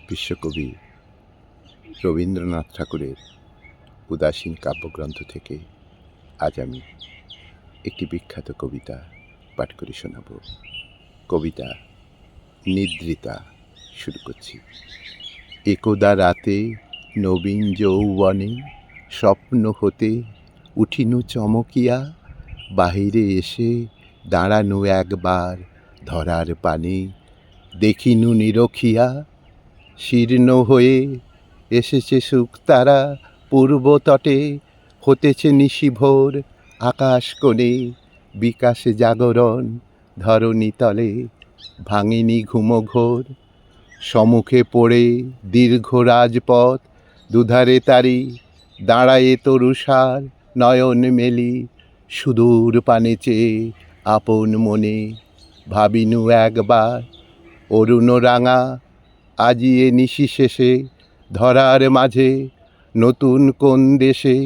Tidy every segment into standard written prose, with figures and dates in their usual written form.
বিশ্বকবি রবীন্দ্রনাথ ঠাকুরের উদাসীন কাব্যগ্রন্থ থেকে আজ আমি একটি বিখ্যাত কবিতা পাঠ করে শোনাব। কবিতা নিদ্রিতা শুরু করছি। একদা রাতে নবীন যৌবনে স্বপ্ন হতে উঠিনু চমকিয়া, বাহিরে এসে দাঁড়ানু একবার ধরার পানে, দেখিনু নিরখিয়া শীর্ণ হয়ে এসেছে শুকতারা পূর্ব তটে, হতেছে নিশিভোর আকাশ কোণে, বিকাশে জাগরণ ধরণী তলে, ভাঙিনি ঘুমঘোর। সম্মুখে পড়ে দীর্ঘ রাজপথ, দুধারে তারি দাঁড়ায়ে তরুষার নয়ন মেলি, সুদূর পানে চেয়ে আপন মনে ভাবিনু একবার অরুণ রাঙা আজিয়ে নিশি শেষে ধরার মাঝে, নতুন কোন দেশে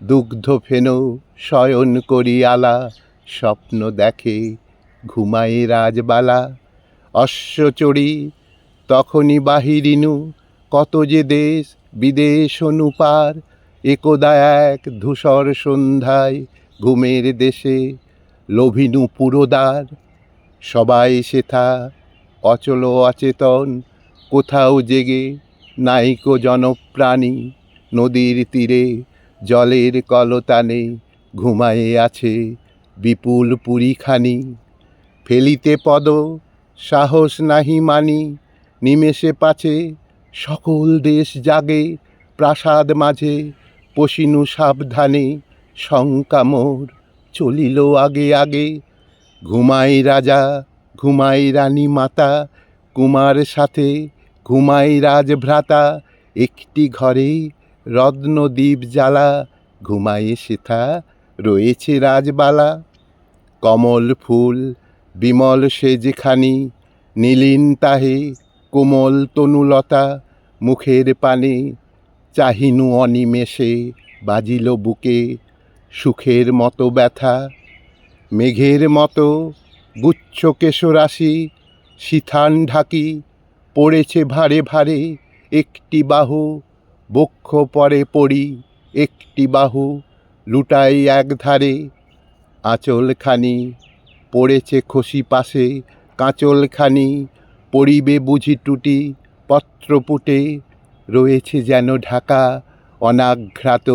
দুগ্ধ ফেনো শয়ন করি আলা, স্বপ্ন দেখে ঘুমায়ে রাজবালা। অশ্ব চড়ি তখনই বাহিরিনু কত যে দেশ বিদেশ অনুপার, একদা এক ধূসর সন্ধ্যায় ঘুমের দেশে লোভিনু পুরোদ্বার। সবাই সেথা অচল অচেতন, কোথাও জেগে নাইকো জনপ্রাণী, নদীর তীরে জলের কলতানে ঘুমায়ে আছে বিপুল পুরীখানি। ফেলিতে পদ সাহস নাহি মানি, নিমেষে পাছে সকল দেশ জাগে, প্রাসাদ মাঝে পশিনু সাবধানে, শঙ্কা মোর চলিল আগে আগে। ঘুমাই রাজা ঘুমাই রানী মাতা, কুমার সাথে ঘুমাই রাজভ্রাতা, একটি ঘরে রত্নদ্বীপ জ্বালা, ঘুমায়ে সেথা রয়েছে রাজবালা। কমল ফুল বিমল সেজখানি, নীলিন তাহে কোমল তনুলতা, মুখের পানে চাহিনু অনিমেষে বাজিল বুকে সুখের মতো ব্যথা। মেঘের মতো গুচ্ছ কেশরাশি সিথান ঢাকি পড়েছে ভারে ভারে, একটি বাহু বক্ষ পরে পড়ি, একটি বাহু লুটাই একধারে। আঁচলখানি পড়েছে খসি পাশে, কাঁচলখানি পড়িবে বুঝি টুটি, পত্রপুটে রয়েছে যেন ঢাকা অনাঘ্রাত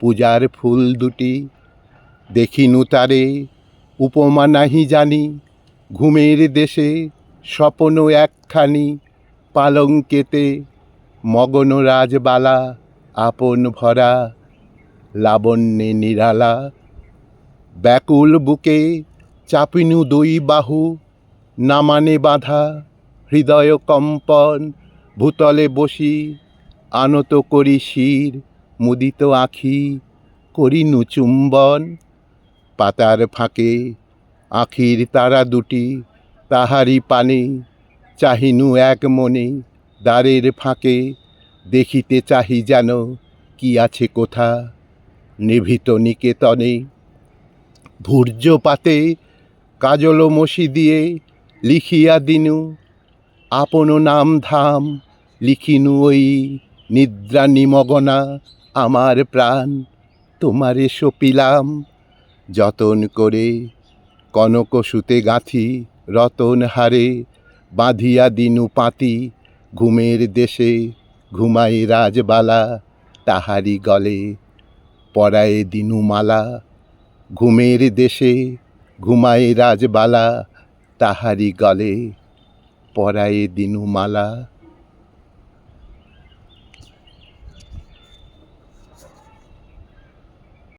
পূজার ফুল দুটি। দেখিনু তারে উপমা নাহি জানি, ঘুমের দেশে স্বপ্ন একখানি, পালঙ্কেতে মগন রাজবালা, আপন ভরা লাবণ্যে নিরালা। ব্যাকুল বুকে চাপিনু দুই বাহু, না মানে বাঁধা হৃদয় কম্পন, ভূতলে বসি আনত করি শির, মুদিত আঁখি করিনু চুম্বন। পাতার ফাঁকে আঁখির তারা দুটি, তাহারি পানে চাহিনু এক মনে, দ্বারের ফাঁকে দেখিতে চাহি যেন কি আছে কোথা, নিভৃত নিকেতনে। ভূর্য পাতে কাজল মসি দিয়ে লিখিয়া দিনু আপন নাম ধাম, লিখিনু ওই নিদ্রা নিমগনা আমার প্রাণ, তোমারে সপিলাম। যতন করে কনক সুতে গাঁথি রতন হারে, বাঁধিয়া দিনু পাতি ঘুমের দেশে ঘুমাই রাজবালা, তাহারি গলে পরায়ে দিনু মালা। ঘুমের দেশে ঘুমাই রাজবালা, তাহারি গলে পরায়ে দিনু মালা।